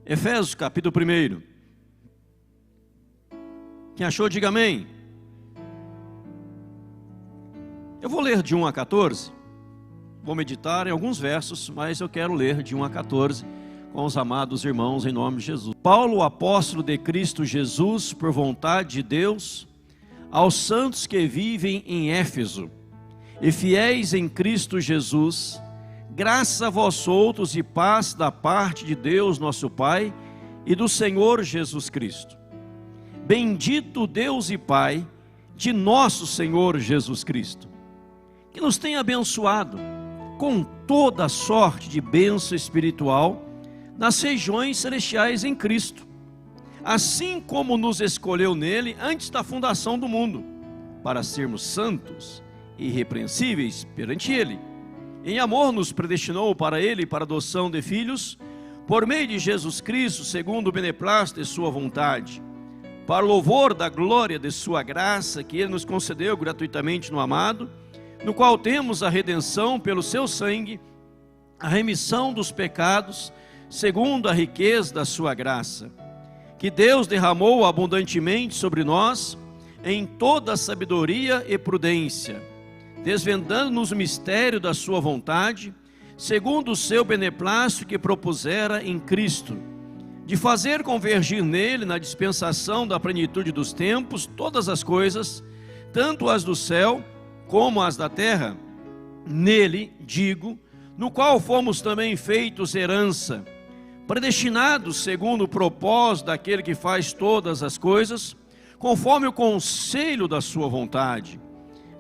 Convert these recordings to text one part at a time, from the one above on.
Efésios capítulo 1. Quem achou, diga amém. Eu vou ler de 1 a 14. Vou meditar em alguns versos, mas eu quero ler de 1 a 14 com os amados irmãos em nome de Jesus. Paulo, apóstolo de Cristo Jesus, por vontade de Deus, aos santos que vivem em Éfeso e fiéis em Cristo Jesus, graça a vós outros e paz da parte de Deus nosso Pai e do Senhor Jesus Cristo. Bendito Deus e Pai de nosso Senhor Jesus Cristo, que nos tem abençoado com toda sorte de bênção espiritual nas regiões celestiais em Cristo, assim como nos escolheu nele antes da fundação do mundo, para sermos santos e irrepreensíveis perante ele. Em amor nos predestinou para ele, para a adoção de filhos, por meio de Jesus Cristo, segundo o beneplácito de sua vontade, para o louvor da glória de sua graça, que ele nos concedeu gratuitamente no amado, no qual temos a redenção pelo seu sangue, a remissão dos pecados, segundo a riqueza da sua graça, que Deus derramou abundantemente sobre nós, em toda a sabedoria e prudência, desvendando-nos o mistério da sua vontade, segundo o seu beneplácito que propusera em Cristo, de fazer convergir nele, na dispensação da plenitude dos tempos, todas as coisas, tanto as do céu como as da terra. Nele, digo, no qual fomos também feitos herança, predestinados segundo o propósito daquele que faz todas as coisas, conforme o conselho da sua vontade,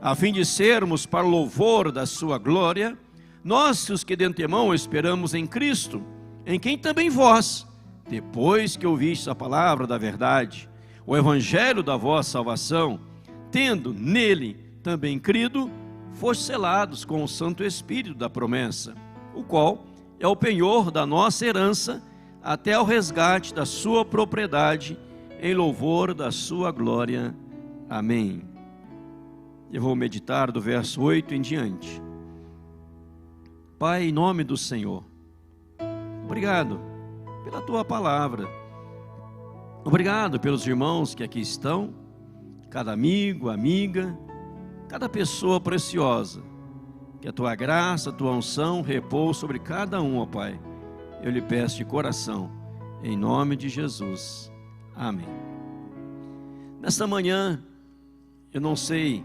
a fim de sermos para o louvor da sua glória, nós os que de antemão esperamos em Cristo, em quem também vós, depois que ouvistes a palavra da verdade, o evangelho da vossa salvação, tendo nele também crido, fostes selados com o Santo Espírito da promessa, o qual é o penhor da nossa herança, até o resgate da sua propriedade, em louvor da sua glória. Amém. Eu vou meditar do verso 8 em diante. Pai, em nome do Senhor, obrigado pela tua palavra, obrigado pelos irmãos que aqui estão, cada amigo, amiga, cada pessoa preciosa, que a tua graça, a tua unção repouse sobre cada um, ó Pai. Eu lhe peço de coração, em nome de Jesus. Amém. Nesta manhã, eu não sei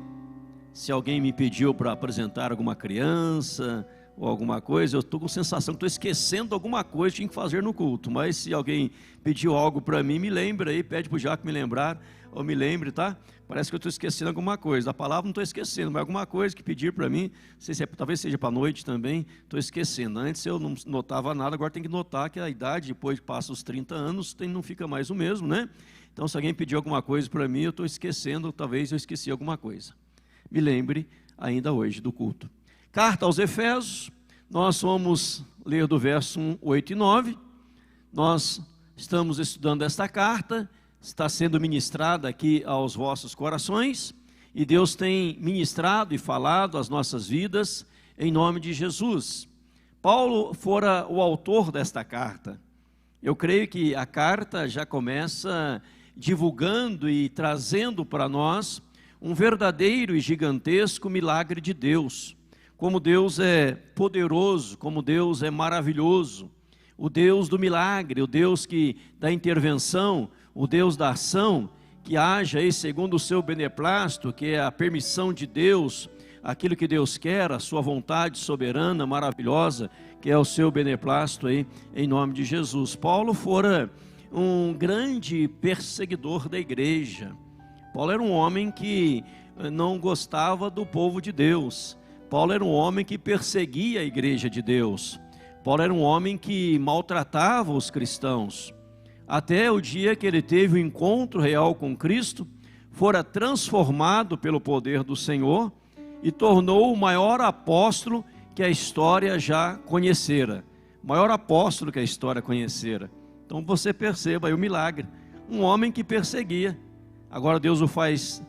se alguém me pediu para apresentar alguma criança ou alguma coisa, eu estou com a sensação que estou esquecendo alguma coisa que tinha que fazer no culto, mas se alguém pediu algo para mim, me lembra aí, pede para o Jaco me lembrar, ou me lembre, tá? Parece que eu estou esquecendo alguma coisa, a palavra não estou esquecendo, mas alguma coisa que pedir para mim, não sei se talvez seja para a noite também, estou esquecendo. Antes eu não notava nada, agora tem que notar que a idade, depois que passa os 30 anos, não fica mais o mesmo, né? Então se alguém pediu alguma coisa para mim, eu estou esquecendo, talvez eu esqueci alguma coisa. Me lembre ainda hoje do culto. Carta aos Efésios, nós vamos ler do verso 1, 8 e 9, nós estamos estudando esta carta, está sendo ministrada aqui aos vossos corações, e Deus tem ministrado e falado às nossas vidas, em nome de Jesus. Paulo fora o autor desta carta. Eu creio que a carta já começa divulgando e trazendo para nós um verdadeiro e gigantesco milagre de Deus. Como Deus é poderoso, como Deus é maravilhoso, o Deus do milagre, o Deus da intervenção, o Deus da ação, que haja aí segundo o seu beneplácito, que é a permissão de Deus, aquilo que Deus quer, a sua vontade soberana, maravilhosa, que é o seu beneplácito aí, em nome de Jesus. Paulo fora um grande perseguidor da igreja. Paulo era um homem que não gostava do povo de Deus. Paulo era um homem que perseguia a igreja de Deus. Paulo era um homem que maltratava os cristãos. Até o dia que ele teve o encontro real com Cristo, fora transformado pelo poder do Senhor e tornou o maior apóstolo que a história já conhecera. O maior apóstolo que a história conhecera. Então você perceba aí o milagre. Um homem que perseguia. Agora Deus o faz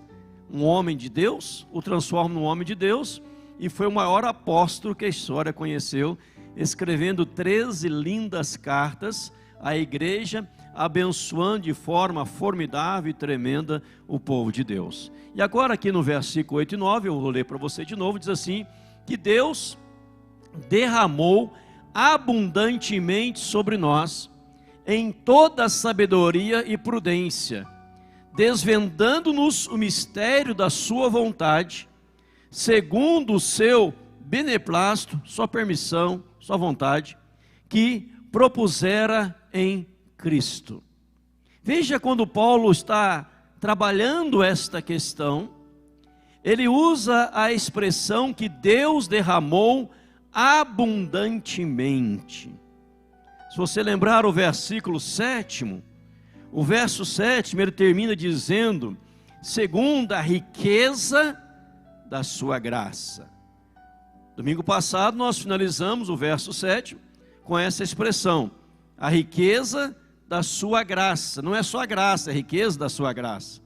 um homem de Deus, o transforma num homem de Deus, e foi o maior apóstolo que a história conheceu, escrevendo 13 lindas cartas a igreja, abençoando de forma formidável e tremenda o povo de Deus. E agora aqui no versículo 8 e 9, eu vou ler para você de novo, diz assim, que Deus derramou abundantemente sobre nós, em toda sabedoria e prudência, desvendando-nos o mistério da sua vontade, segundo o seu beneplácito, sua permissão, sua vontade, que propusera em Cristo. Veja, quando Paulo está trabalhando esta questão, ele usa a expressão que Deus derramou abundantemente. Se você lembrar o versículo 7, o verso 7, ele termina dizendo, segundo a riqueza da sua graça. Domingo passado nós finalizamos o verso 7 com essa expressão, a riqueza da sua graça. Não é só a graça, é a riqueza da sua graça.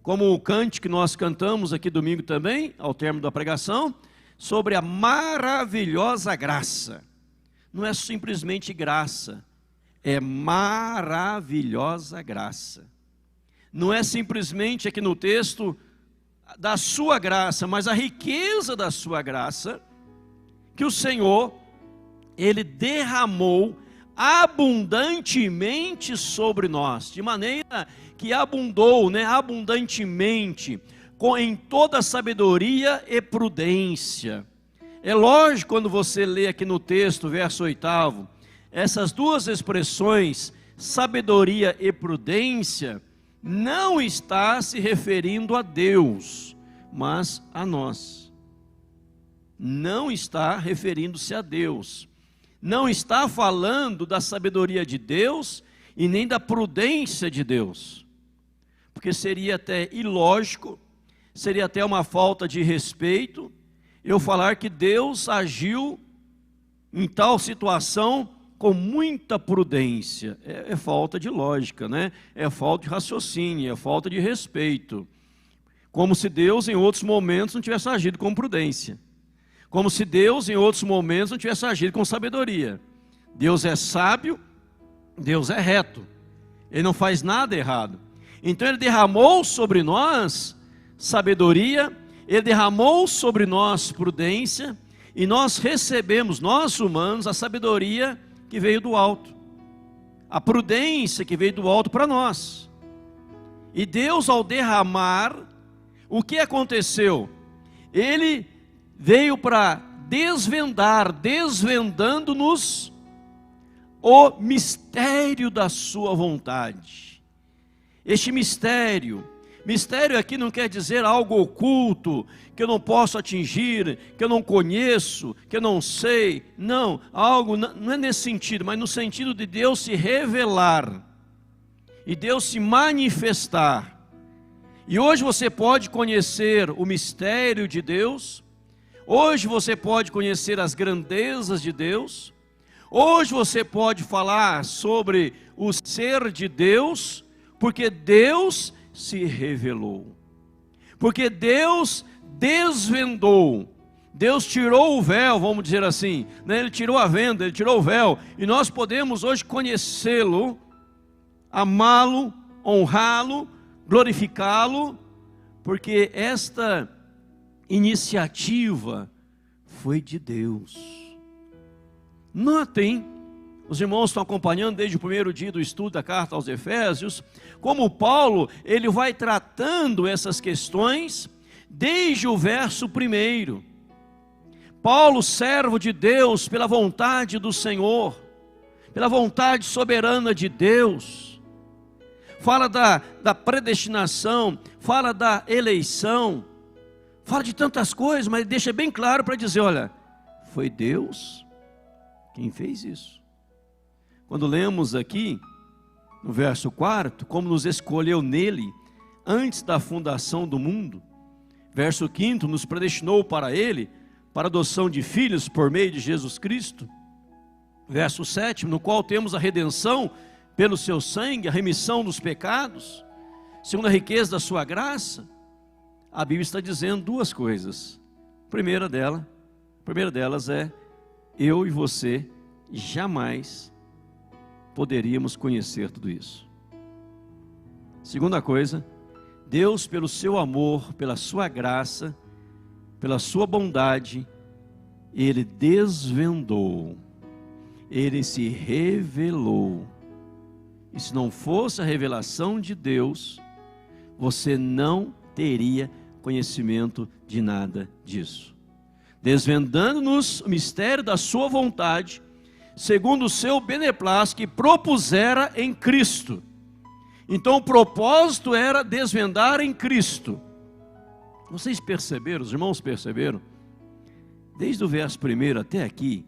Como o cântico que nós cantamos aqui domingo também, ao término da pregação, sobre a maravilhosa graça. Não é simplesmente graça, é maravilhosa graça. Não é simplesmente aqui no texto da sua graça, mas a riqueza da sua graça, que o Senhor, Ele derramou abundantemente sobre nós, de maneira que abundou, abundantemente, em toda sabedoria e prudência. É lógico, quando você lê aqui no texto, verso 8, essas duas expressões, sabedoria e prudência, não está se referindo a Deus, mas a nós. Não está referindo-se a Deus. Não está falando da sabedoria de Deus e nem da prudência de Deus. Porque seria até ilógico, seria até uma falta de respeito, eu falar que Deus agiu em tal situação com muita prudência. É falta de lógica, É falta de raciocínio, é falta de respeito. Como se Deus em outros momentos não tivesse agido com prudência. Como se Deus em outros momentos não tivesse agido com sabedoria. Deus é sábio, Deus é reto. Ele não faz nada errado. Então Ele derramou sobre nós sabedoria, Ele derramou sobre nós prudência, e nós recebemos, nós humanos, a sabedoria que veio do alto, a prudência que veio do alto para nós. E Deus, ao derramar, o que aconteceu? Ele veio para desvendar, desvendando-nos o mistério da sua vontade. Este mistério aqui não quer dizer algo oculto, que eu não posso atingir, que eu não conheço, que eu não sei. Não, algo não é nesse sentido, mas no sentido de Deus se revelar e Deus se manifestar. E hoje você pode conhecer o mistério de Deus, hoje você pode conhecer as grandezas de Deus, hoje você pode falar sobre o ser de Deus, porque Deus se revelou, porque Deus desvendou, Deus tirou o véu, vamos dizer assim, Ele tirou a venda, Ele tirou o véu, e nós podemos hoje conhecê-lo, amá-lo, honrá-lo, glorificá-lo, porque esta iniciativa foi de Deus. Notem, os irmãos estão acompanhando desde o primeiro dia do estudo da carta aos Efésios, como Paulo, ele vai tratando essas questões desde o verso 1. Paulo, servo de Deus, pela vontade do Senhor, pela vontade soberana de Deus, fala da predestinação, fala da eleição, fala de tantas coisas, mas deixa bem claro para dizer, olha, foi Deus quem fez isso. Quando lemos aqui, no verso 4, como nos escolheu nele, antes da fundação do mundo. Verso 5, nos predestinou para ele, para adoção de filhos por meio de Jesus Cristo. Verso 7, no qual temos a redenção pelo seu sangue, a remissão dos pecados, segundo a riqueza da sua graça. A Bíblia está dizendo duas coisas. A primeira delas é, eu e você jamais poderíamos conhecer tudo isso. Segunda coisa, Deus, pelo seu amor, pela sua graça, pela sua bondade, Ele desvendou, Ele se revelou. E se não fosse a revelação de Deus, você não teria conhecimento de nada disso. Desvendando-nos o mistério da sua vontade, segundo o seu beneplácito que propusera em Cristo. Então o propósito era desvendar em Cristo. Vocês perceberam, os irmãos perceberam? Desde o verso 1 até aqui,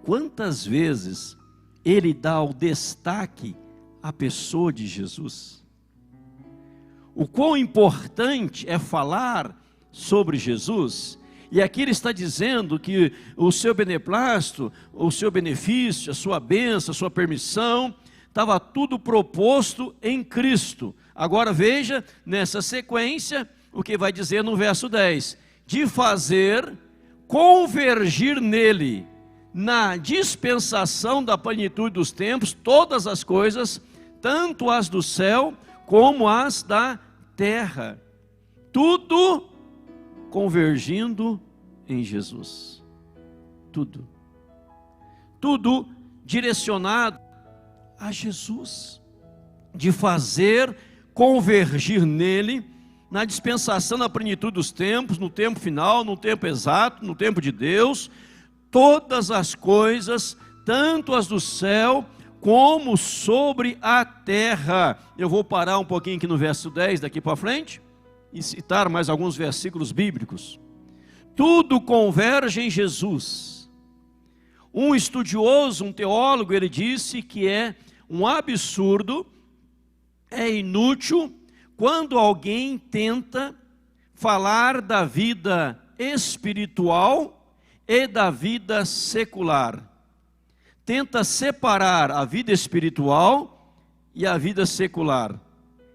quantas vezes ele dá o destaque à pessoa de Jesus? O quão importante é falar sobre Jesus. E aqui ele está dizendo que o seu beneplácito, o seu benefício, a sua bênção, a sua permissão, estava tudo proposto em Cristo. Agora veja nessa sequência o que vai dizer no verso 10: de fazer convergir nele, na dispensação da plenitude dos tempos, todas as coisas, tanto as do céu como as da terra, tudo convergindo em Jesus. Tudo direcionado a Jesus, de fazer convergir nele, na dispensação da plenitude dos tempos, no tempo final, no tempo exato, no tempo de Deus, todas as coisas, tanto as do céu, como sobre a terra. Eu vou parar um pouquinho aqui no verso 10, daqui para frente, e citar mais alguns versículos bíblicos. Tudo converge em Jesus. Um estudioso, um teólogo, ele disse que é um absurdo, é inútil, quando alguém tenta falar da vida espiritual e da vida secular. Tenta separar a vida espiritual e a vida secular,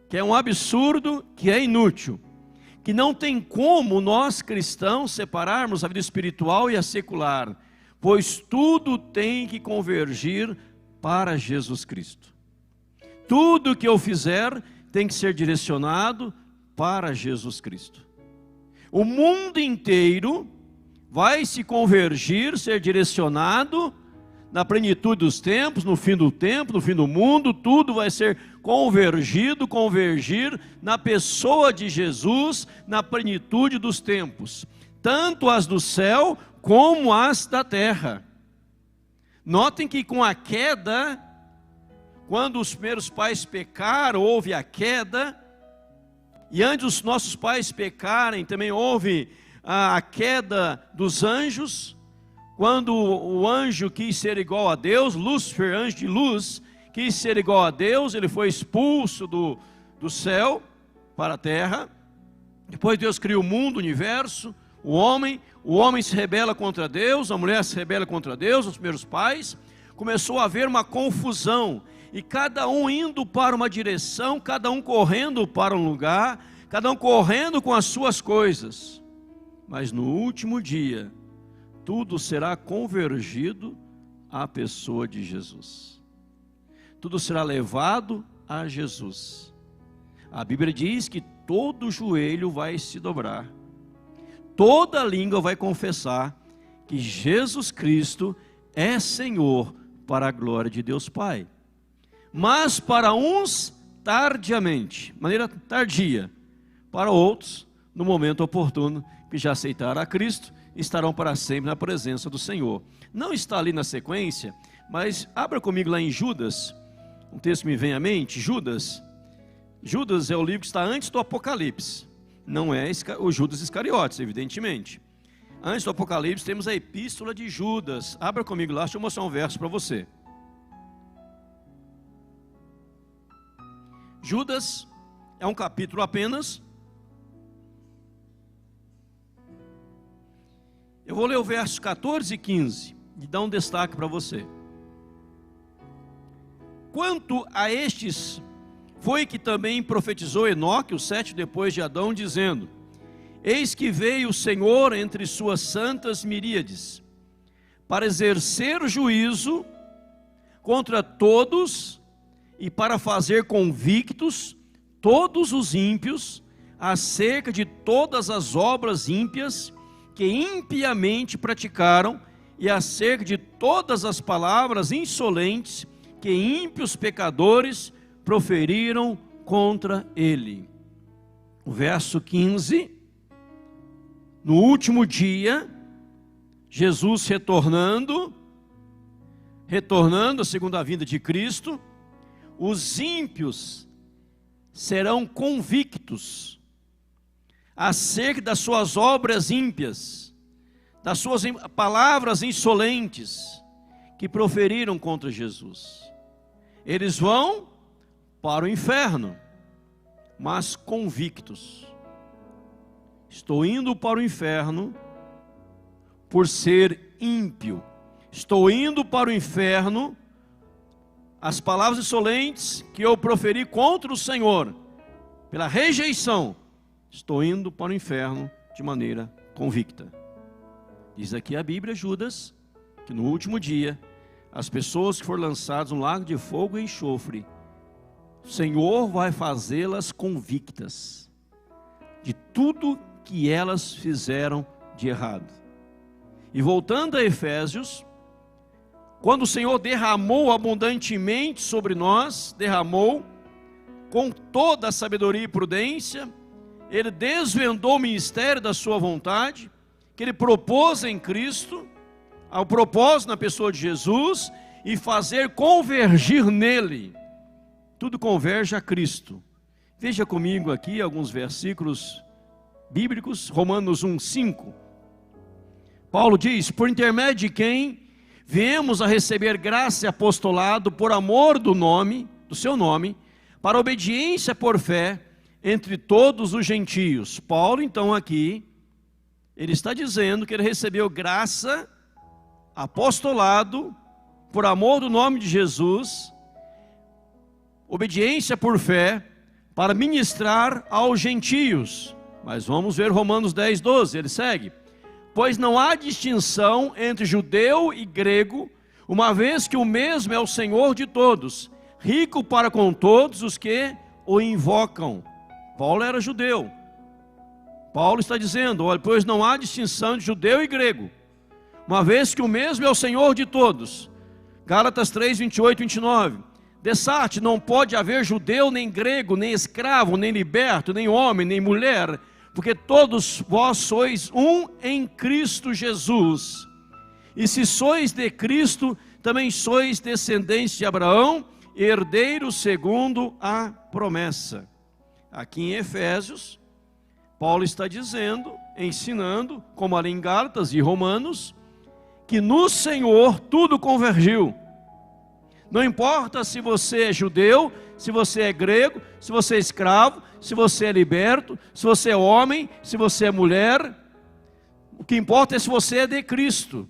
que é um absurdo, que é inútil, que não tem como nós cristãos separarmos a vida espiritual e a secular, pois tudo tem que convergir para Jesus Cristo. Tudo que eu fizer tem que ser direcionado para Jesus Cristo. O mundo inteiro vai se convergir, ser direcionado na plenitude dos tempos, no fim do tempo, no fim do mundo, tudo vai ser convergir na pessoa de Jesus, na plenitude dos tempos, tanto as do céu como as da terra. Notem que com a queda, quando os primeiros pais pecaram, houve a queda, e antes dos nossos pais pecarem, também houve a queda dos anjos. Quando o anjo quis ser igual a Deus, Lúcifer, anjo de luz, quis ser igual a Deus, ele foi expulso do céu para a terra. Depois Deus cria o mundo, o universo, o homem se rebela contra Deus, a mulher se rebela contra Deus, os primeiros pais. Começou a haver uma confusão, e cada um indo para uma direção, cada um correndo para um lugar, cada um correndo com as suas coisas. Mas no último dia, tudo será convergido à pessoa de Jesus. Tudo será levado a Jesus. A Bíblia diz que todo joelho vai se dobrar, toda língua vai confessar que Jesus Cristo é Senhor, para a glória de Deus Pai. Mas para uns tardiamente, maneira tardia, para outros no momento oportuno, que já aceitaram a Cristo, estarão para sempre na presença do Senhor. Não está ali na sequência, mas abra comigo lá em Judas, um texto me vem à mente. Judas é o livro que está antes do Apocalipse, não é o Judas Iscariotes, evidentemente. Antes do Apocalipse temos a epístola de Judas. Abra comigo lá, deixa eu mostrar um verso para você. Judas é um capítulo apenas. Eu vou ler o verso 14 e 15 e dar um destaque para você. Quanto a estes, foi que também profetizou Enoque, o 7 depois de Adão, dizendo: eis que veio o Senhor entre suas santas miríades, para exercer juízo, contra todos e para fazer convictos todos os ímpios acerca de todas as obras ímpias que impiamente praticaram e acerca de todas as palavras insolentes que ímpios pecadores proferiram contra ele. O verso 15, no último dia, Jesus retornando a segunda vinda de Cristo, os ímpios serão convictos acerca das suas obras ímpias, das suas palavras insolentes que proferiram contra Jesus. Eles vão para o inferno, mas convictos. Estou indo para o inferno por ser ímpio. Estou indo para o inferno, as palavras insolentes que eu proferi contra o Senhor, pela rejeição, estou indo para o inferno de maneira convicta. Diz aqui a Bíblia, Judas, que no último dia, as pessoas que foram lançadas no lago de fogo e enxofre, o Senhor vai fazê-las convictas de tudo que elas fizeram de errado. E voltando a Efésios, quando o Senhor derramou abundantemente sobre nós, derramou com toda a sabedoria e prudência, Ele desvendou o ministério da sua vontade, que Ele propôs em Cristo, ao propósito na pessoa de Jesus, e fazer convergir nele. Tudo converge a Cristo. Veja comigo aqui alguns versículos bíblicos, Romanos 1:5. Paulo diz: por intermédio de quem viemos a receber graça e apostolado por amor do seu nome, para obediência por fé entre todos os gentios. Paulo, então, aqui, ele está dizendo que ele recebeu graça, apostolado, por amor do nome de Jesus, obediência por fé, para ministrar aos gentios. Mas vamos ver Romanos 10:12, ele segue: pois não há distinção entre judeu e grego, uma vez que o mesmo é o Senhor de todos, rico para com todos os que o invocam. Paulo era judeu. Paulo está dizendo: olha, pois não há distinção de judeu e grego, uma vez que o mesmo é o Senhor de todos. Gálatas 3:28-29. Dessarte, não pode haver judeu, nem grego, nem escravo, nem liberto, nem homem, nem mulher, porque todos vós sois um em Cristo Jesus. E se sois de Cristo, também sois descendentes de Abraão, herdeiros segundo a promessa. Aqui em Efésios, Paulo está dizendo, ensinando, como ali em Gálatas e Romanos, que no Senhor tudo convergiu. Não importa se você é judeu, se você é grego, se você é escravo, se você é liberto, se você é homem, se você é mulher. O que importa é se você é de Cristo.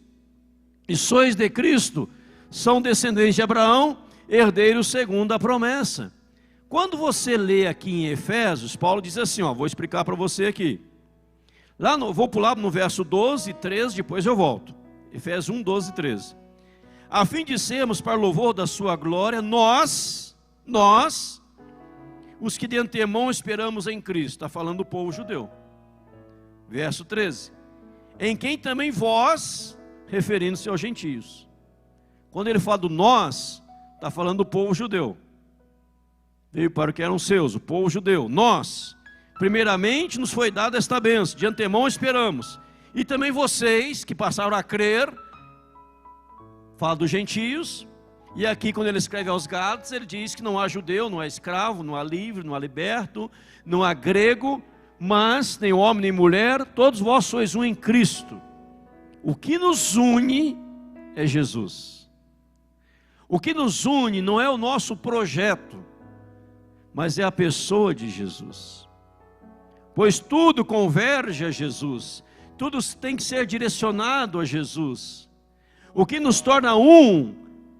E sois de Cristo, são descendentes de Abraão, herdeiros segundo a promessa. Quando você lê aqui em Efésios, Paulo diz assim, vou explicar para você aqui. Vou pular no verso 12 e 13, depois eu volto. Efésios 1, 12 e 13. A fim de sermos para louvor da sua glória, nós, os que de antemão esperamos em Cristo. Está falando do povo judeu. Verso 13. Em quem também vós, referindo-se aos gentios. Quando ele fala do nós, está falando do povo judeu. Veio para o que eram seus, o povo judeu. Nós, primeiramente nos foi dada esta bênção, de antemão esperamos. E também vocês que passaram a crer, fala dos gentios. E aqui quando ele escreve aos Gálatas, ele diz que não há judeu, não há escravo, não há livre, não há liberto, não há grego, mas nem homem nem mulher, todos vós sois um em Cristo. O que nos une é Jesus. O que nos une não é o nosso projeto, mas é a pessoa de Jesus. Pois tudo converge a Jesus, tudo tem que ser direcionado a Jesus. O que nos torna um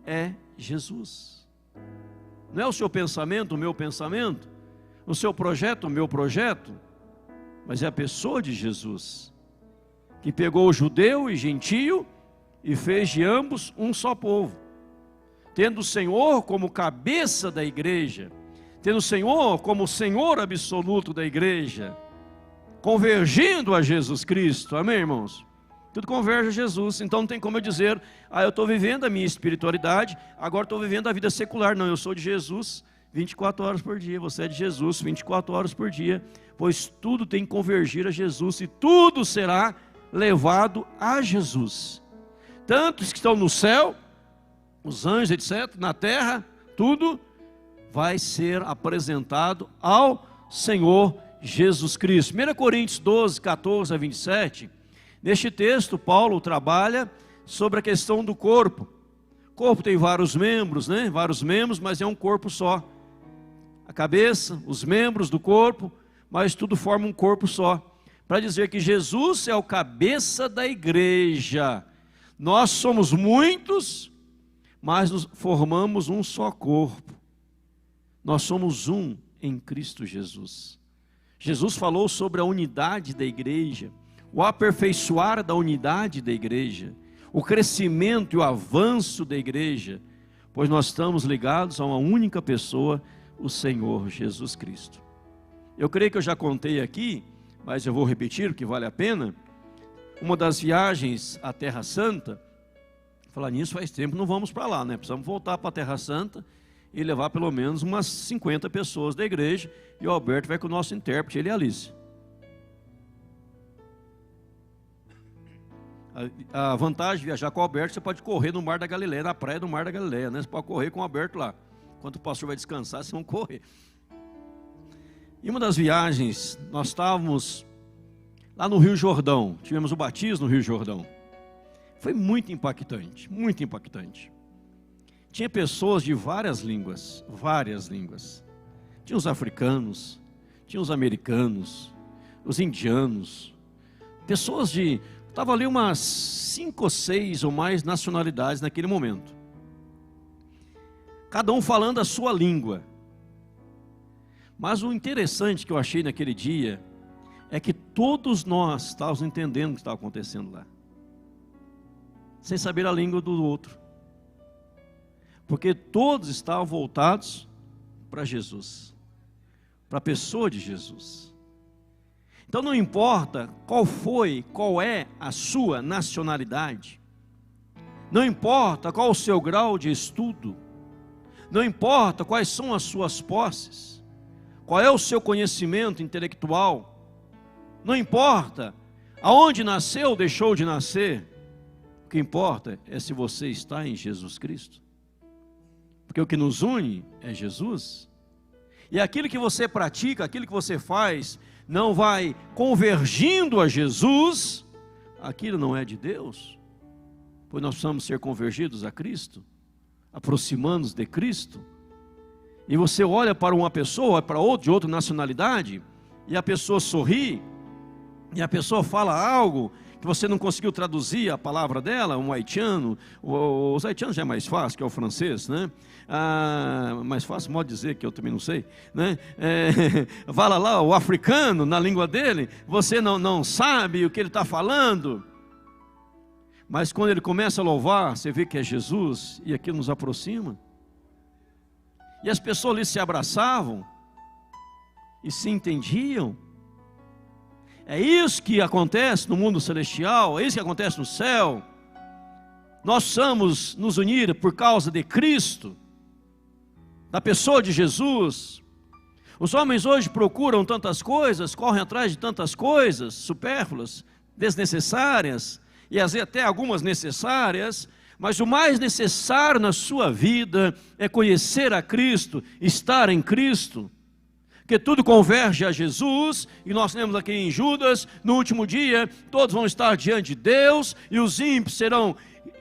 é Jesus. Não é o seu pensamento, o meu pensamento, o seu projeto, o meu projeto, mas é a pessoa de Jesus, que pegou o judeu e gentio e fez de ambos um só povo. tendo o Senhor como cabeça da igreja, tendo o Senhor como Senhor absoluto da igreja, convergindo a Jesus Cristo, amém, irmãos? Tudo converge a Jesus, então não tem como eu dizer, eu estou vivendo a minha espiritualidade, agora estou vivendo a vida secular. Não, eu sou de Jesus 24 horas por dia, você é de Jesus 24 horas por dia, pois tudo tem que convergir a Jesus, e tudo será levado a Jesus. Tanto os que estão no céu, os anjos, etc., na terra, tudo vai ser apresentado ao Senhor Jesus Cristo. 1 Coríntios 12, 14 a 27, neste texto Paulo trabalha sobre a questão do corpo. O corpo tem vários membros, né? Vários membros, mas é um corpo só. A cabeça, os membros do corpo, mas tudo forma um corpo só. Para dizer que Jesus é o cabeça da igreja. Nós somos muitos, mas nos formamos um só corpo. Nós somos um em Cristo Jesus. Jesus falou sobre a unidade da igreja, o aperfeiçoar da unidade da igreja, o crescimento e o avanço da igreja, pois nós estamos ligados a uma única pessoa, o Senhor Jesus Cristo. Eu creio que eu já contei aqui, mas eu vou repetir, porque vale a pena. Uma das viagens à Terra Santa, falar nisso faz tempo, não vamos para lá, né? Precisamos voltar para a Terra Santa e levar pelo menos umas 50 pessoas da igreja, e o Alberto vai com o nosso intérprete, ele e a Alice. A vantagem de viajar com o Alberto, você pode correr no Mar da Galileia, na praia do Mar da Galileia, né? Você pode correr com o Alberto lá. Enquanto o pastor vai descansar, vocês vão correr. E uma das viagens, nós estávamos lá no Rio Jordão, tivemos o batismo no Rio Jordão. Foi muito impactante, muito impactante. Tinha pessoas de várias línguas. Tinha os africanos, tinha os americanos, os indianos, pessoas de... Estavam ali umas 5 ou 6 ou mais nacionalidades naquele momento. Cada um falando a sua língua. Mas o interessante que eu achei naquele dia é que todos nós estávamos entendendo o que estava acontecendo lá, sem saber a língua do outro, porque todos estavam voltados para Jesus, para a pessoa de Jesus. Então não importa qual é a sua nacionalidade, não importa qual o seu grau de estudo, não importa quais são as suas posses, qual é o seu conhecimento intelectual, não importa aonde nasceu ou deixou de nascer, o que importa é se você está em Jesus Cristo, porque o que nos une é Jesus, e aquilo que você pratica, aquilo que você faz, não vai convergindo a Jesus, aquilo não é de Deus, pois nós precisamos ser convergidos a Cristo, aproximando-nos de Cristo. E você olha para uma pessoa, para outra de outra nacionalidade, e a pessoa sorri, e a pessoa fala algo que você não conseguiu traduzir a palavra dela, um haitiano, os haitianos já é mais fácil, que é o francês, né? Mais fácil, modo de dizer, que eu também não sei, né? Fala lá, o africano, na língua dele, você não sabe o que ele está falando, mas quando ele começa a louvar, você vê que é Jesus, e aquilo nos aproxima, e as pessoas ali se abraçavam, e se entendiam. É isso que acontece no mundo celestial, é isso que acontece no céu. Nós precisamos nos unir por causa de Cristo, da pessoa de Jesus. Os homens hoje procuram tantas coisas, correm atrás de tantas coisas supérfluas, desnecessárias, e às vezes até algumas necessárias, mas o mais necessário na sua vida é conhecer a Cristo, estar em Cristo, porque tudo converge a Jesus, e nós temos aqui em Judas, no último dia, todos vão estar diante de Deus, e os ímpios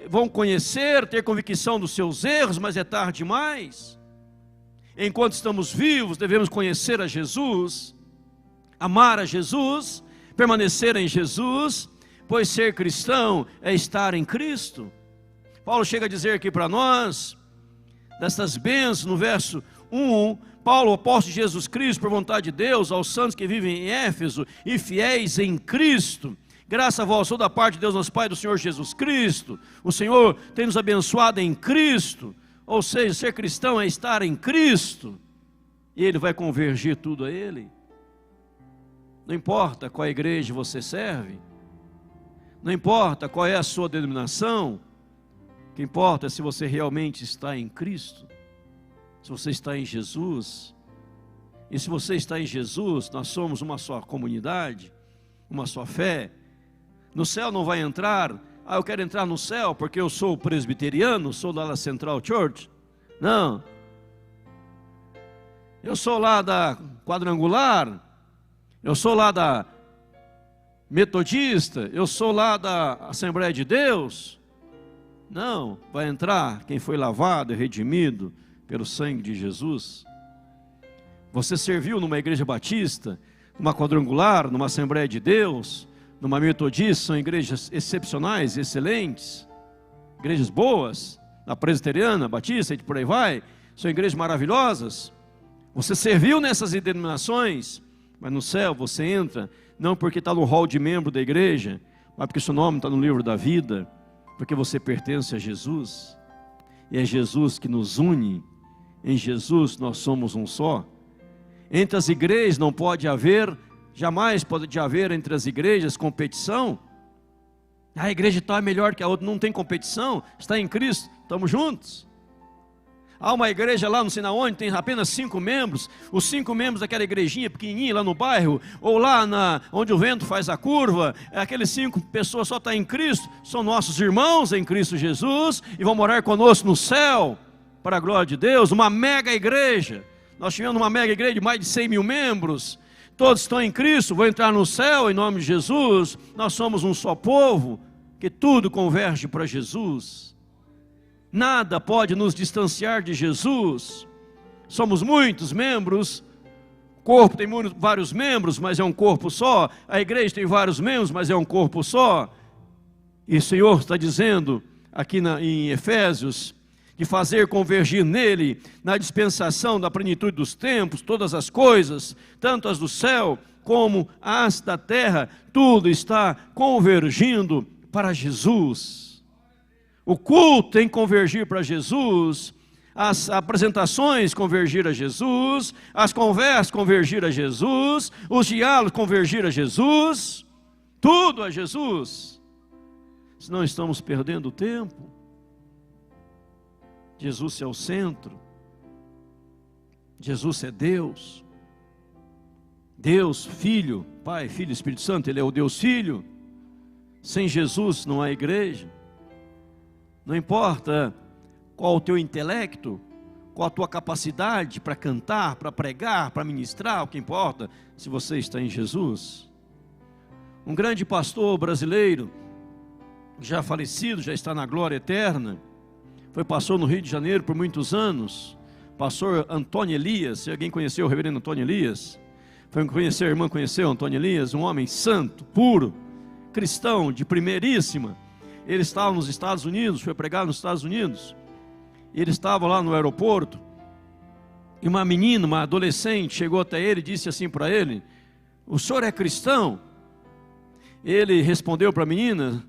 vão conhecer, ter convicção dos seus erros, mas é tarde demais. Enquanto estamos vivos, devemos conhecer a Jesus, amar a Jesus, permanecer em Jesus, pois ser cristão é estar em Cristo. Paulo chega a dizer aqui para nós, dessas bênçãos, no verso 1, Paulo, apóstolo de Jesus Cristo, por vontade de Deus, aos santos que vivem em Éfeso e fiéis em Cristo, graça a vós, sou da parte de Deus, nosso Pai, do Senhor Jesus Cristo. O Senhor tem nos abençoado em Cristo. Ou seja, ser cristão é estar em Cristo, e Ele vai convergir tudo a Ele. Não importa qual igreja você serve, não importa qual é a sua denominação, o que importa é se você realmente está em Cristo, se você está em Jesus. E se você está em Jesus, nós somos uma só comunidade, uma só fé. No céu não vai entrar, eu quero entrar no céu porque eu sou presbiteriano, sou lá da Central Church. Não. Eu sou lá da Quadrangular, eu sou lá da Metodista, eu sou lá da Assembleia de Deus. Não, vai entrar quem foi lavado e redimido pelo sangue de Jesus. Você serviu numa igreja batista, numa quadrangular, numa Assembleia de Deus, numa Metodista, são igrejas excepcionais, excelentes, igrejas boas, na Presbiteriana, Batista e por aí vai, são igrejas maravilhosas. Você serviu nessas denominações, mas no céu você entra, não porque está no hall de membro da igreja, mas porque seu nome está no livro da vida, porque você pertence a Jesus, e é Jesus que nos une, em Jesus nós somos um só. Entre as igrejas não pode haver, jamais pode haver entre as igrejas competição. A igreja tal é melhor que a outra, não tem competição, está em Cristo, estamos juntos. Há uma igreja lá, não sei na onde, tem apenas 5 membros, os 5 membros daquela igrejinha pequenininha lá no bairro, ou lá onde o vento faz a curva, aqueles 5 pessoas só estão em Cristo, são nossos irmãos em Cristo Jesus, e vão morar conosco no céu, para a glória de Deus, uma mega igreja. Nós tivemos uma mega igreja de mais de 100 mil membros, todos estão em Cristo, vão entrar no céu em nome de Jesus. Nós somos um só povo, que tudo converge para Jesus, nada pode nos distanciar de Jesus. Somos muitos membros, o corpo tem vários membros, mas é um corpo só. A igreja tem vários membros, mas é um corpo só. E o Senhor está dizendo aqui em Efésios, de fazer convergir nele, na dispensação da plenitude dos tempos, todas as coisas, tanto as do céu como as da terra, tudo está convergindo para Jesus. O culto tem que convergir para Jesus, as apresentações convergir a Jesus, as conversas convergir a Jesus, os diálogos convergir a Jesus, tudo a Jesus. Senão estamos perdendo tempo. Jesus é o centro, Jesus é Deus, Deus Filho, Pai, Filho e Espírito Santo, Ele é o Deus Filho. Sem Jesus não há igreja. Não importa qual o teu intelecto, qual a tua capacidade para cantar, para pregar, para ministrar, o que importa, se você está em Jesus. Um grande pastor brasileiro, já falecido, já está na glória eterna, foi pastor no Rio de Janeiro por muitos anos, pastor Antônio Elias. Se alguém conheceu o reverendo Antônio Elias, foi conhecer, a irmã conheceu Antônio Elias, um homem santo, puro, cristão, de primeiríssima. Ele estava nos Estados Unidos, foi pregar nos Estados Unidos, ele estava lá no aeroporto, e uma menina, uma adolescente, chegou até ele e disse assim para ele: o senhor é cristão? Ele respondeu para a menina: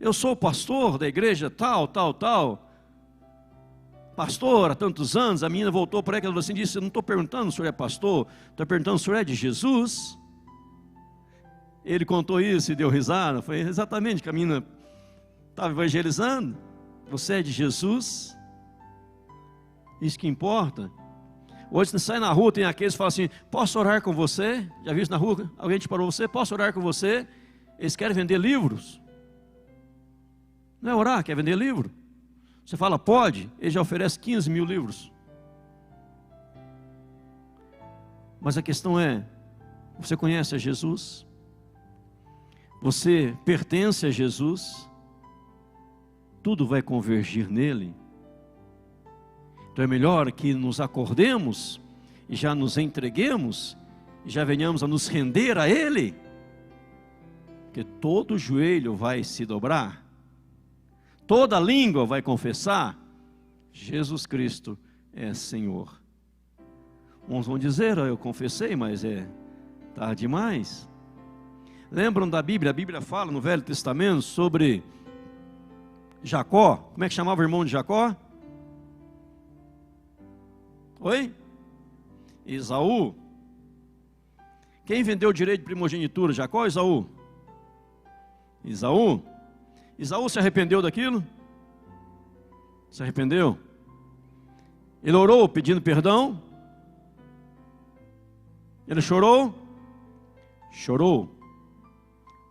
eu sou pastor da igreja tal, tal, tal, pastor há tantos anos. A menina voltou para ele e falou assim, disse: eu não estou perguntando se o senhor é pastor, estou perguntando se o senhor é de Jesus. Ele contou isso e deu risada. Foi exatamente que a menina estava evangelizando. Você é de Jesus? Isso que importa. Hoje você sai na rua, tem aqueles que falam assim: posso orar com você? Já viu isso na rua? Alguém te parou, você? Posso orar com você? Eles querem vender livros. Não é orar, quer vender livro. Você fala, pode, ele já oferece 15 mil livros. Mas a questão é, você conhece a Jesus? Você pertence a Jesus? Tudo vai convergir nele. Então é melhor que nos acordemos e já nos entreguemos e já venhamos a nos render a Ele, porque todo joelho vai se dobrar, toda língua vai confessar: Jesus Cristo é Senhor. Uns vão dizer: eu confessei, mas é tarde demais. Lembram da Bíblia? A Bíblia fala no Velho Testamento sobre Jacó. Como é que chamava o irmão de Jacó? Oi? Esaú. Quem vendeu o direito de primogenitura? Jacó ou Esaú? Esaú. Esaú se arrependeu daquilo? Se arrependeu? Ele orou pedindo perdão? Ele chorou? Chorou.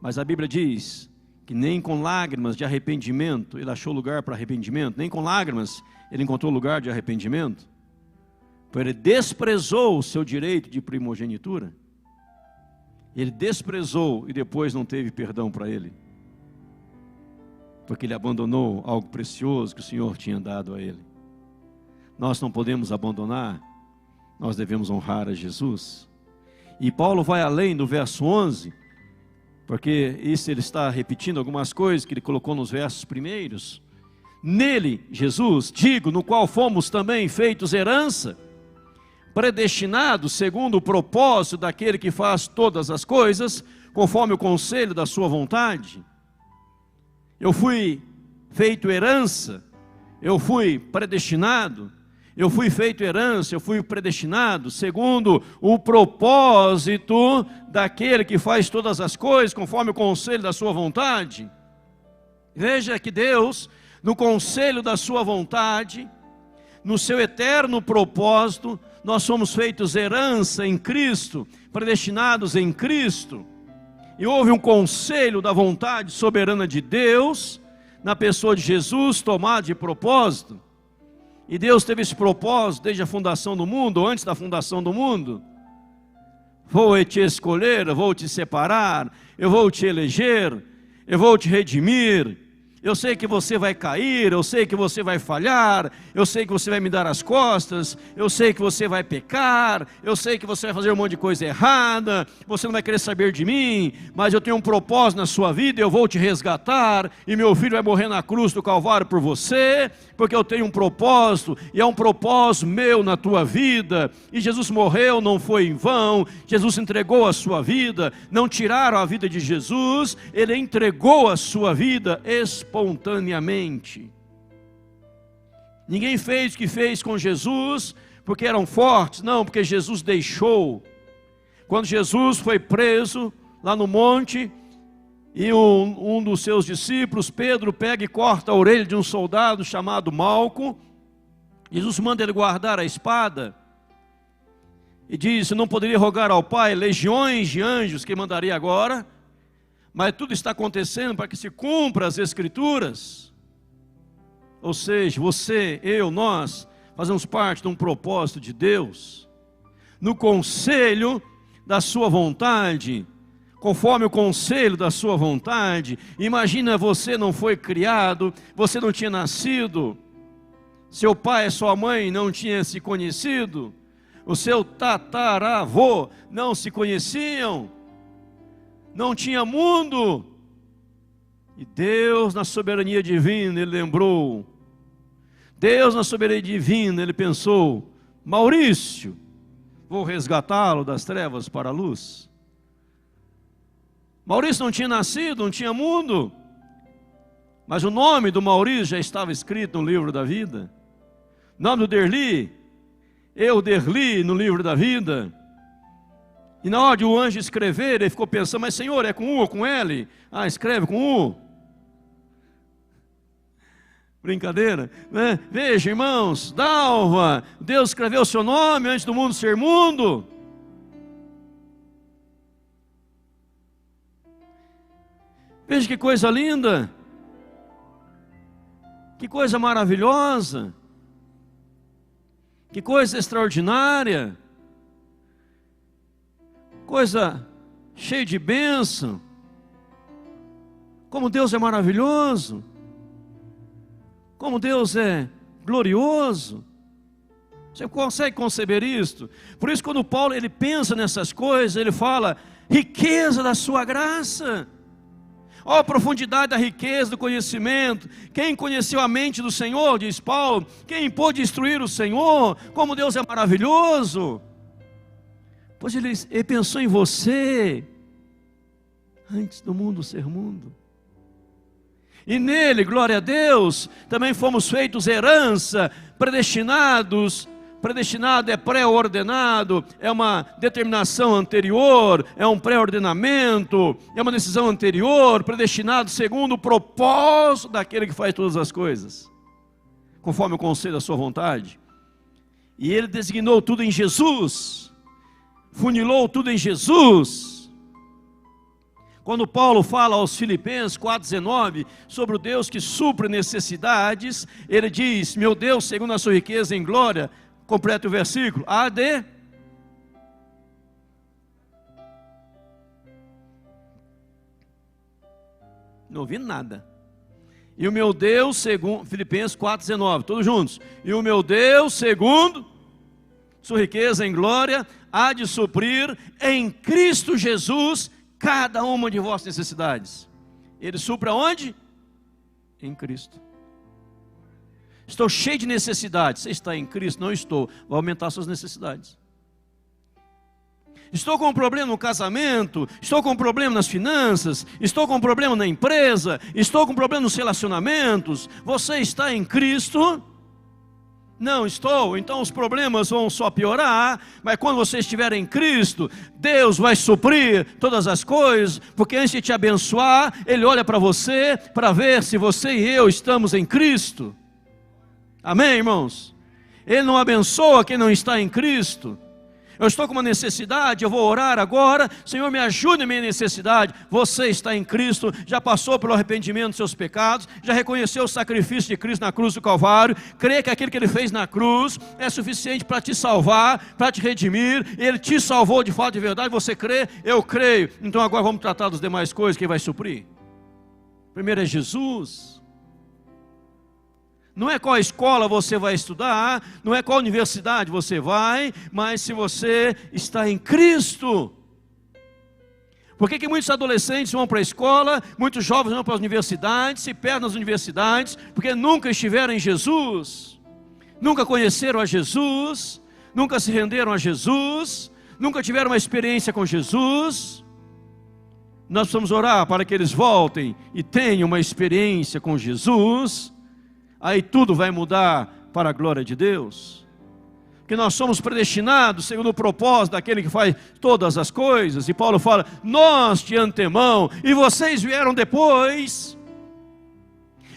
Mas a Bíblia diz que nem com lágrimas de arrependimento ele achou lugar para arrependimento, nem com lágrimas ele encontrou lugar de arrependimento. Então ele desprezou o seu direito de primogenitura. Ele desprezou e depois não teve perdão para ele, porque ele abandonou algo precioso que o Senhor tinha dado a ele. Nós não podemos abandonar, nós devemos honrar a Jesus. E Paulo vai além do verso 11, porque isso ele está repetindo algumas coisas que ele colocou nos versos primeiros. Nele, Jesus, digo, no qual fomos também feitos herança, predestinados segundo o propósito daquele que faz todas as coisas, conforme o conselho da sua vontade. Eu fui feito herança, eu fui predestinado, eu fui feito herança, eu fui predestinado, segundo o propósito daquele que faz todas as coisas, conforme o conselho da sua vontade. Veja que Deus, no conselho da sua vontade, no seu eterno propósito, nós somos feitos herança em Cristo, predestinados em Cristo. E houve um conselho da vontade soberana de Deus, na pessoa de Jesus, tomado de propósito. E Deus teve esse propósito desde a fundação do mundo, ou antes da fundação do mundo. Vou te escolher, eu vou te separar, eu vou te eleger, eu vou te redimir. Eu sei que você vai cair, eu sei que você vai falhar, eu sei que você vai me dar as costas, eu sei que você vai pecar, eu sei que você vai fazer um monte de coisa errada, você não vai querer saber de mim, mas eu tenho um propósito na sua vida, eu vou te resgatar, e meu filho vai morrer na cruz do Calvário por você, porque eu tenho um propósito, e é um propósito meu na tua vida, e Jesus morreu, não foi em vão, Jesus entregou a sua vida, não tiraram a vida de Jesus, Ele entregou a sua vida espontaneamente. Ninguém fez o que fez com Jesus porque eram fortes, não, porque Jesus deixou. Quando Jesus foi preso lá no monte, e um dos seus discípulos, Pedro, pega e corta a orelha de um soldado chamado Malco, Jesus manda ele guardar a espada, e diz: não poderia rogar ao Pai legiões de anjos que mandaria agora, mas tudo está acontecendo para que se cumpra as Escrituras. Ou seja, você, eu, nós fazemos parte de um propósito de Deus, no conselho da sua vontade, conforme o conselho da sua vontade. Imagina, você não foi criado, você não tinha nascido, seu pai e sua mãe não tinham se conhecido, o seu tataravô não se conheciam, não tinha mundo, e Deus na soberania divina, Ele lembrou, Deus na soberania divina, Ele pensou: Maurício, vou resgatá-lo das trevas para a luz. Maurício não tinha nascido, não tinha mundo, mas o nome do Maurício já estava escrito no livro da vida. O nome do Derli, Derli, no livro da vida. E na hora de o anjo escrever, ele ficou pensando: mas Senhor, é com U ou com L? Ah, escreve com U. Brincadeira, né? Veja, irmãos, Dalva, Deus escreveu o seu nome antes do mundo ser mundo. Veja que coisa linda, que coisa maravilhosa, que coisa extraordinária, coisa cheia de bênção. Como Deus é maravilhoso, como Deus é glorioso. Você consegue conceber isto? Por isso, quando Paulo ele pensa nessas coisas, ele fala: riqueza da sua graça. Ó, a profundidade da riqueza, do conhecimento. Quem conheceu a mente do Senhor, diz Paulo, quem pôde instruir o Senhor, como Deus é maravilhoso. Pois ele pensou em você antes do mundo ser mundo. E nele, glória a Deus, também fomos feitos herança, predestinados Predestinado é pré-ordenado, é uma determinação anterior, é um pré-ordenamento, é uma decisão anterior. Predestinado segundo o propósito daquele que faz todas as coisas, conforme o conselho da sua vontade. E ele designou tudo em Jesus, funilou tudo em Jesus. Quando Paulo fala aos Filipenses 4,19 sobre o Deus que supre necessidades, ele diz: meu Deus, segundo a sua riqueza em glória, completa o versículo, AD. Não ouvi nada. E o meu Deus, segundo Filipenses 4,19, todos juntos. E o meu Deus, segundo sua riqueza em glória, há de suprir em Cristo Jesus cada uma de vossas necessidades. Ele supre aonde? Em Cristo. Estou cheio de necessidades. Você está em Cristo? Não estou. Vai aumentar suas necessidades. Estou com um problema no casamento, estou com um problema nas finanças, estou com um problema na empresa, estou com um problema nos relacionamentos. Você está em Cristo? Não estou. Então os problemas vão só piorar. Mas quando você estiver em Cristo, Deus vai suprir todas as coisas, porque antes de te abençoar, Ele olha para você, para ver se você e eu estamos em Cristo. Amém, irmãos? Ele não abençoa quem não está em Cristo. Eu estou com uma necessidade, eu vou orar agora. Senhor, me ajude em minha necessidade. Você está em Cristo, já passou pelo arrependimento dos seus pecados, já reconheceu o sacrifício de Cristo na cruz do Calvário, crê que aquilo que Ele fez na cruz é suficiente para te salvar, para te redimir. Ele te salvou de fato, de verdade. Você crê? Eu creio. Então agora vamos tratar das demais coisas. Quem vai suprir? Primeiro é Jesus. Não é qual escola você vai estudar, não é qual universidade você vai, mas se você está em Cristo. Por que muitos adolescentes vão para a escola, muitos jovens vão para as universidades, se perdem nas universidades, porque nunca estiveram em Jesus, nunca conheceram a Jesus, nunca se renderam a Jesus, nunca tiveram uma experiência com Jesus. Nós precisamos orar para que eles voltem e tenham uma experiência com Jesus. Aí tudo vai mudar para a glória de Deus. Que nós somos predestinados segundo o propósito daquele que faz todas as coisas. E Paulo fala: nós de antemão, e vocês vieram depois.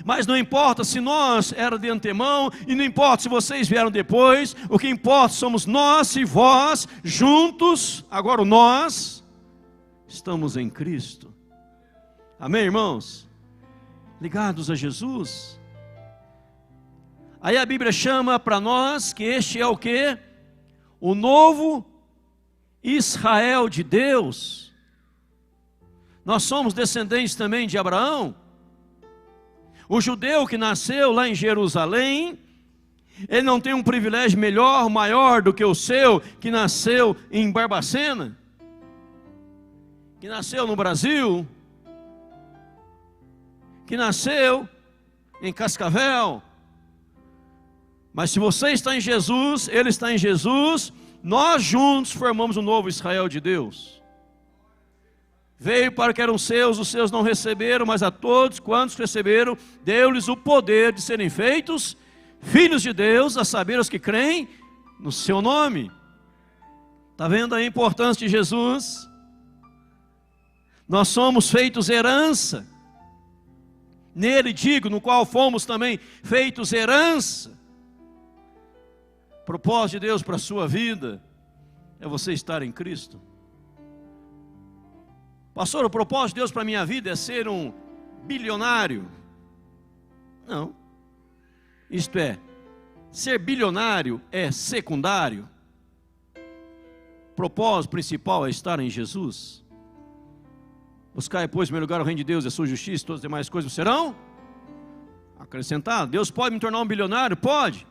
Mas não importa se nós era de antemão, e não importa se vocês vieram depois. O que importa somos nós e vós juntos. Agora nós estamos em Cristo. Amém, irmãos? Ligados a Jesus. Aí a Bíblia chama para nós que este é o quê? O novo Israel de Deus. Nós somos descendentes também de Abraão. O judeu que nasceu lá em Jerusalém, ele não tem um privilégio melhor, maior do que o seu, que nasceu em Barbacena, que nasceu no Brasil, que nasceu em Cascavel. Mas se você está em Jesus, ele está em Jesus, nós juntos formamos o novo Israel de Deus. Veio para que eram seus, os seus não receberam, mas a todos quantos receberam, deu-lhes o poder de serem feitos filhos de Deus, a saber os que creem no seu nome. Está vendo a importância de Jesus? Nós somos feitos herança. Nele digo, no qual fomos também feitos herança. O propósito de Deus para a sua vida é você estar em Cristo. Pastor, o propósito de Deus para a minha vida é ser um bilionário. Não. Isto é, ser bilionário é secundário. O propósito principal é estar em Jesus. Buscar, pois, em primeiro lugar o reino de Deus e a sua justiça, todas as demais coisas serão acrescentadas. Deus pode me tornar um bilionário? Pode.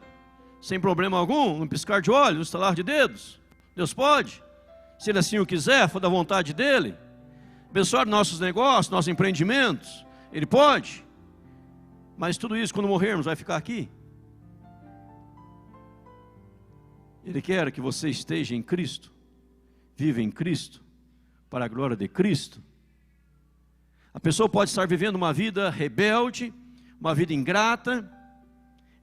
Sem problema algum, no piscar de olhos, no estalar de dedos. Deus pode, se Ele assim o quiser, for da vontade dEle. Abençoar nossos negócios, nossos empreendimentos, Ele pode. Mas tudo isso, quando morrermos, vai ficar aqui. Ele quer que você esteja em Cristo, viva em Cristo, para a glória de Cristo. A pessoa pode estar vivendo uma vida rebelde, uma vida ingrata.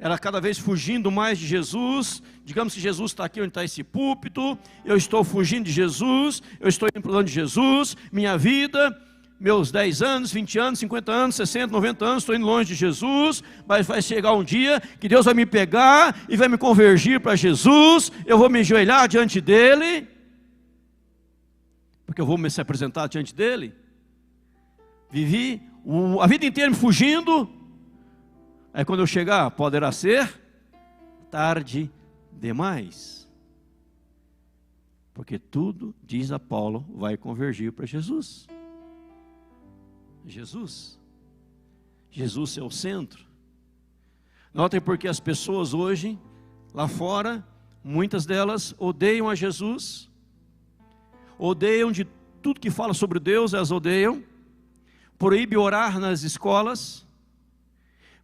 era cada vez fugindo mais de Jesus. Digamos que Jesus está aqui onde está esse púlpito, eu estou fugindo de Jesus, eu estou indo para o plano de Jesus, minha vida, meus 10 anos, 20 anos, 50 anos, 60, 90 anos, estou indo longe de Jesus, mas vai chegar um dia que Deus vai me pegar e vai me convergir para Jesus, eu vou me ajoelhar diante dEle, porque eu vou me apresentar diante dEle. Vivi a vida inteira me fugindo, aí quando eu chegar, poderá ser tarde demais. Porque tudo, diz Apolo, vai convergir para Jesus. Jesus é o centro. Notem porque as pessoas hoje, lá fora, muitas delas odeiam a Jesus, odeiam de tudo que fala sobre Deus, elas odeiam, proíbe orar nas escolas,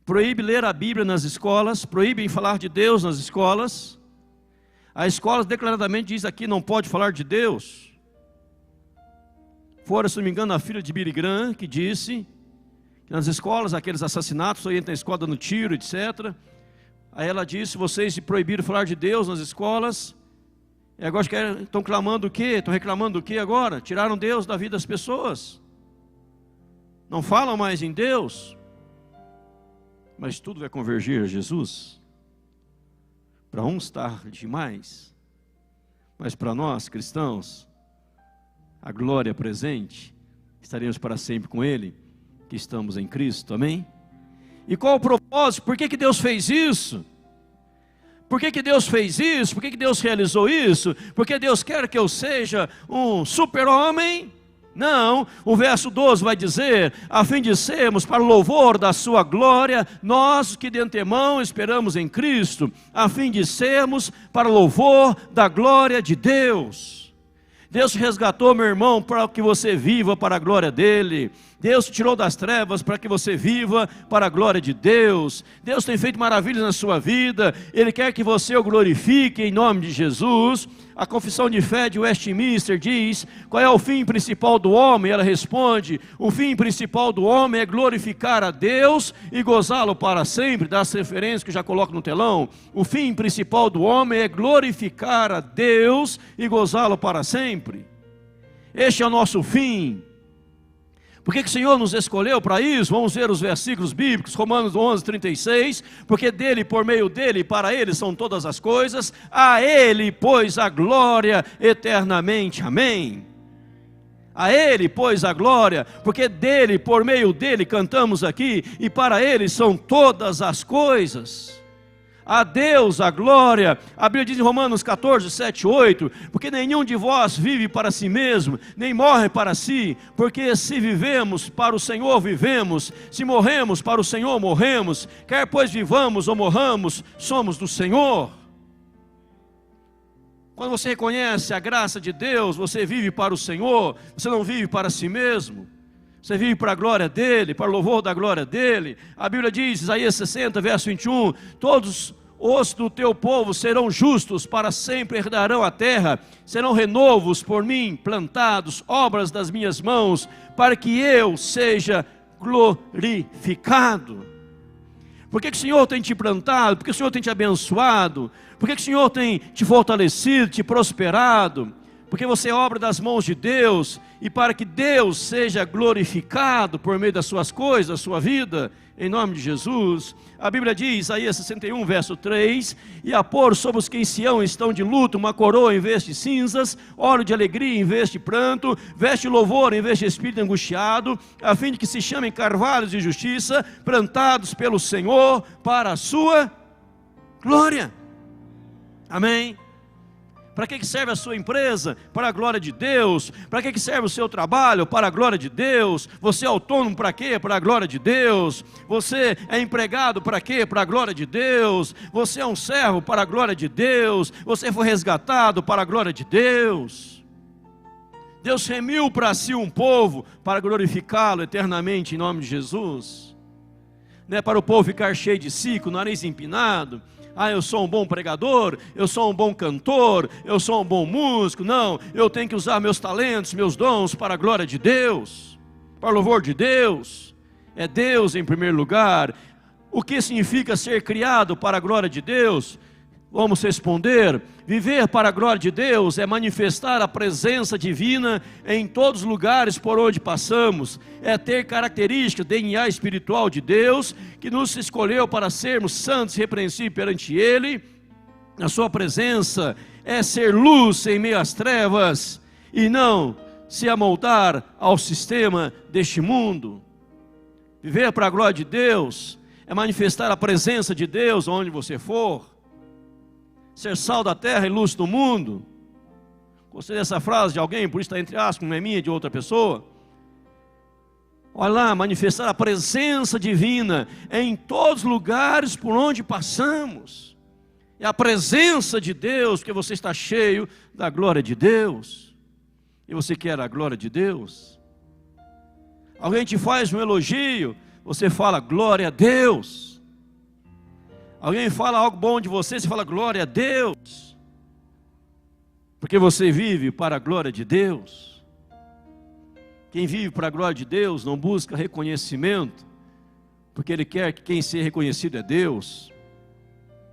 proíbe ler a Bíblia nas escolas, proíbem falar de Deus nas escolas. A escola declaradamente diz aqui, não pode falar de Deus. Fora, se não me engano, a filha de Billy Graham, que disse que nas escolas, aqueles assassinatos, aí entra na escola dando tiro, etc. Aí ela disse, vocês se proibiram de falar de Deus nas escolas, e agora estão clamando o quê? Estão reclamando o quê agora? Tiraram Deus da vida das pessoas. Não falam mais em Deus. Mas tudo vai convergir a Jesus. Para uns tarde demais, mas para nós cristãos, a glória presente, estaremos para sempre com Ele, que estamos em Cristo, amém? E qual o propósito? Por que Deus fez isso? Por que Deus fez isso? Por que Deus realizou isso? Porque Deus quer que eu seja um super-homem? Não, o verso 12 vai dizer, a fim de sermos para o louvor da sua glória, nós que de antemão esperamos em Cristo, a fim de sermos para o louvor da glória de Deus. Deus te resgatou, meu irmão, para que você viva para a glória dEle. Deus te tirou das trevas para que você viva para a glória de Deus. Deus tem feito maravilhas na sua vida, Ele quer que você o glorifique em nome de Jesus. A confissão de fé de Westminster diz, qual é o fim principal do homem? Ela responde, o fim principal do homem é glorificar a Deus e gozá-lo para sempre. Dá as referências que eu já coloco no telão. O fim principal do homem é glorificar a Deus e gozá-lo para sempre. Este é o nosso fim. Por que o Senhor nos escolheu para isso? Vamos ver os versículos bíblicos, Romanos 11, 36, porque dele, por meio dele, para ele são todas as coisas, a ele, pois, a glória eternamente, amém? A ele, pois, a glória, porque dele, por meio dele, cantamos aqui, e para ele são todas as coisas. A Deus a glória. A Bíblia diz em Romanos 14, 7, 8, porque nenhum de vós vive para si mesmo, nem morre para si, porque se vivemos, para o Senhor vivemos, se morremos, para o Senhor morremos, quer pois vivamos ou morramos, somos do Senhor. Quando você reconhece a graça de Deus, você vive para o Senhor, você não vive para si mesmo. Você vive para a glória dEle, para o louvor da glória dEle. A Bíblia diz, Isaías 60, verso 21, todos os do teu povo serão justos, para sempre herdarão a terra, serão renovos por mim, plantados, obras das minhas mãos, para que eu seja glorificado. Por que o Senhor tem te plantado? Por que o Senhor tem te abençoado? Por que o Senhor tem te fortalecido, te prosperado? Porque você é obra das mãos de Deus, e para que Deus seja glorificado por meio das suas coisas, da sua vida, em nome de Jesus. A Bíblia diz, Isaías 61, verso 3, e a pôr sobre os que em Sião estão de luto, uma coroa em vez de cinzas, óleo de alegria em vez de pranto, veste de louvor em vez de espírito angustiado, a fim de que se chamem carvalhos de justiça, plantados pelo Senhor, para a sua glória. Amém? Para que serve a sua empresa? Para a glória de Deus. Para que serve o seu trabalho? Para a glória de Deus. Você é autônomo para quê? Para a glória de Deus. Você é empregado para quê? Para a glória de Deus. Você é um servo para a glória de Deus. Você foi resgatado para a glória de Deus. Deus remiu para si um povo para glorificá-lo eternamente em nome de Jesus. Não é para o povo ficar cheio de si, com o nariz empinado. Ah, eu sou um bom pregador, eu sou um bom cantor, eu sou um bom músico. Não, eu tenho que usar meus talentos, meus dons para a glória de Deus, para o louvor de Deus. É Deus em primeiro lugar. O que significa ser criado para a glória de Deus? Vamos responder: viver para a glória de Deus é manifestar a presença divina em todos os lugares por onde passamos, é ter características, DNA espiritual de Deus, que nos escolheu para sermos santos e irrepreensíveis perante Ele. A sua presença é ser luz em meio às trevas, e não se amoldar ao sistema deste mundo. Viver para a glória de Deus é manifestar a presença de Deus onde você for, ser sal da terra e luz do mundo. Gostei dessa frase de alguém, por isso está entre aspas, não é minha, de outra pessoa. Olha lá, manifestar a presença divina em todos os lugares por onde passamos. É a presença de Deus, porque você está cheio da glória de Deus. E você quer a glória de Deus? Alguém te faz um elogio, você fala glória a Deus. Alguém fala algo bom de você, você fala glória a Deus. Porque você vive para a glória de Deus. Quem vive para a glória de Deus não busca reconhecimento, porque ele quer que quem seja reconhecido é Deus.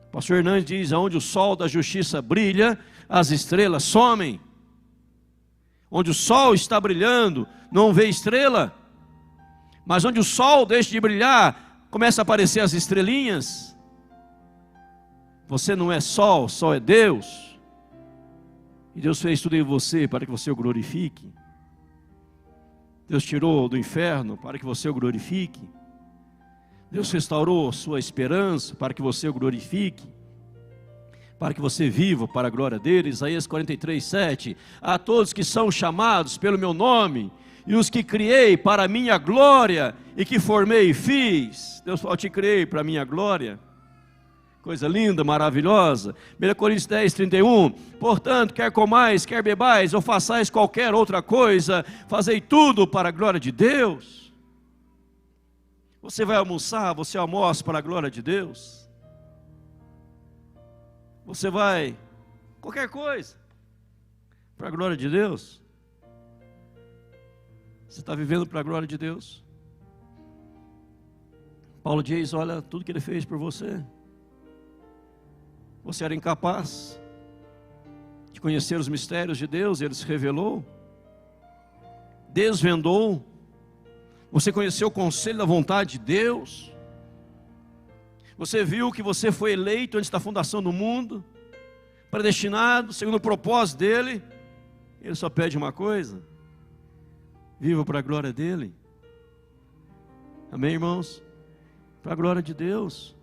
O pastor Hernandes diz: aonde o sol da justiça brilha, as estrelas somem. Onde o sol está brilhando, não vê estrela. Mas onde o sol deixa de brilhar, começa a aparecer as estrelinhas. Você não é sol, sol é Deus. E Deus fez tudo em você para que você o glorifique. Deus tirou do inferno para que você o glorifique. Deus restaurou sua esperança para que você o glorifique, para que você viva para a glória dele. Isaías 43:7. A todos que são chamados pelo meu nome, e os que criei para a minha glória, e que formei e fiz. Deus falou: eu te criei para a minha glória. Coisa linda, maravilhosa. 1 Coríntios 10:31. Portanto, quer comais, quer bebais, ou façais qualquer outra coisa, fazei tudo para a glória de Deus. Você vai almoçar, você almoça para a glória de Deus. Você vai, qualquer coisa, para a glória de Deus. Você está vivendo para a glória de Deus? Paulo diz: olha tudo que ele fez por você. Você era incapaz de conhecer os mistérios de Deus, ele se revelou, desvendou. Você conheceu o conselho da vontade de Deus. Você viu que você foi eleito antes da fundação do mundo, predestinado, segundo o propósito dele. Ele só pede uma coisa: viva para a glória dele. Amém, irmãos? Para a glória de Deus.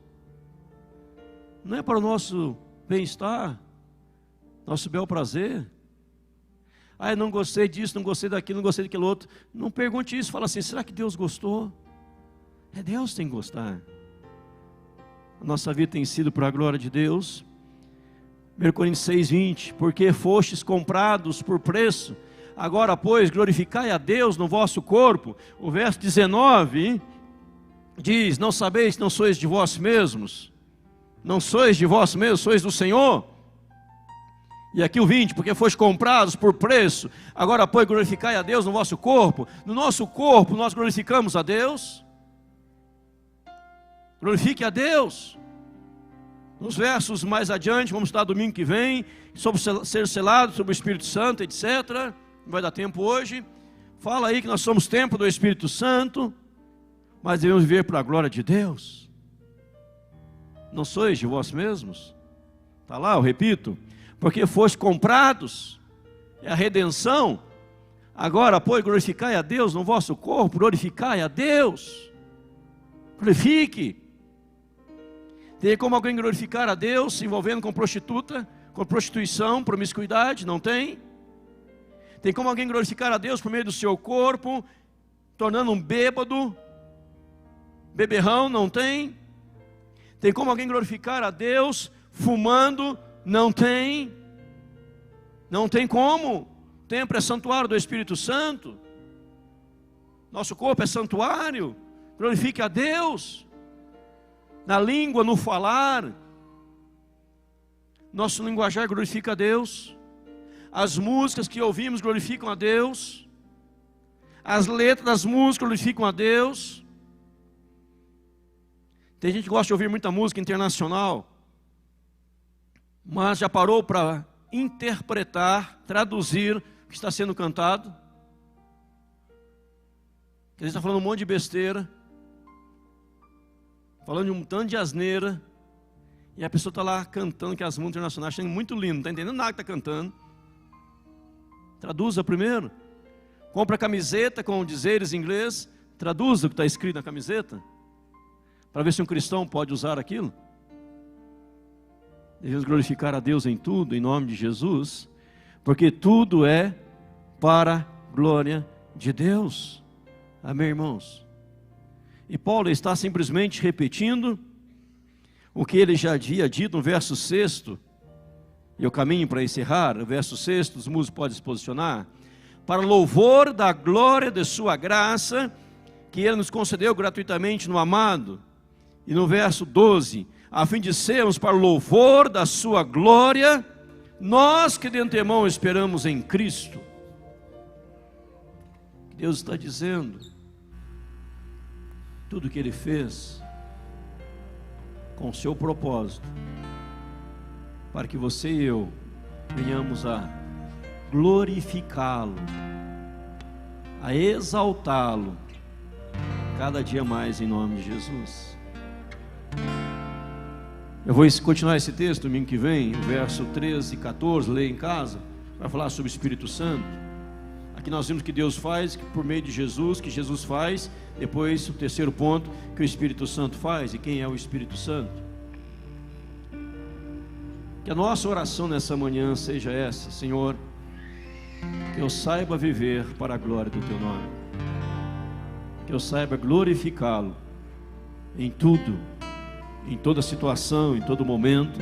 Não é para o nosso bem-estar, nosso bel prazer. Ah, eu não gostei disso, não gostei daquilo, não gostei daquilo outro. Não pergunte isso, fala assim: será que Deus gostou? É Deus que tem que gostar. A nossa vida tem sido para a glória de Deus. 1 Coríntios 6:20. Porque fostes comprados por preço, agora pois glorificai a Deus no vosso corpo. O verso 19 diz: não sabeis que não sois de vós mesmos? Não sois de vós mesmos, sois do Senhor. E aqui o 20, porque fostes comprados por preço, agora pois glorificai a Deus no vosso corpo. No nosso corpo nós glorificamos a Deus. Glorifique a Deus. Nos versos mais adiante, vamos estar domingo que vem, sobre ser selado, sobre o Espírito Santo, etc. Não vai dar tempo hoje. Fala aí que nós somos templo do Espírito Santo, mas devemos viver para a glória de Deus. Não sois de vós mesmos? Está lá, eu repito. Porque fostes comprados, é a redenção. Agora, pois, glorificai a Deus no vosso corpo, glorificai a Deus. Glorifique. Tem como alguém glorificar a Deus se envolvendo com prostituta, com prostituição, promiscuidade? Não tem. Tem como alguém glorificar a Deus por meio do seu corpo, tornando um bêbado, beberrão? Não tem. Tem como alguém glorificar a Deus fumando? Não tem. Não tem como. O templo é santuário do Espírito Santo. Nosso corpo é santuário. Glorifique a Deus. Na língua, no falar. Nosso linguajar glorifica a Deus. As músicas que ouvimos glorificam a Deus. As letras das músicas glorificam a Deus. Tem gente que gosta de ouvir muita música internacional, mas já parou para interpretar, traduzir o que está sendo cantado? Que a gente está falando um monte de besteira, falando de um tanto de asneira, e a pessoa está lá cantando que as músicas internacionais, achando muito lindo, não está entendendo nada que está cantando. Traduza primeiro. Compra a camiseta com dizeres em inglês, traduza o que está escrito na camiseta, para ver se um cristão pode usar aquilo. Devemos glorificar a Deus em tudo, em nome de Jesus, porque tudo é para a glória de Deus. Amém, irmãos? E Paulo está simplesmente repetindo o que ele já havia dito no verso 6, e eu caminho para encerrar, o verso 6, os músicos podem se posicionar, para louvor da glória de sua graça, que ele nos concedeu gratuitamente no amado. E no verso 12, a fim de sermos para o louvor da sua glória, nós que de antemão esperamos em Cristo. Deus está dizendo, tudo que Ele fez, com o seu propósito, para que você e eu venhamos a glorificá-lo, a exaltá-lo, cada dia mais em nome de Jesus. Eu vou continuar esse texto domingo que vem, o verso 13 e 14, leia em casa, vai falar sobre o Espírito Santo. Aqui nós vimos que Deus faz, que por meio de Jesus, que Jesus faz. Depois o terceiro ponto, que o Espírito Santo faz. E quem é o Espírito Santo? Que a nossa oração nessa manhã seja essa: Senhor, que eu saiba viver para a glória do Teu nome, que eu saiba glorificá-lo em tudo, em toda situação, em todo momento,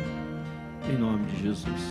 em nome de Jesus.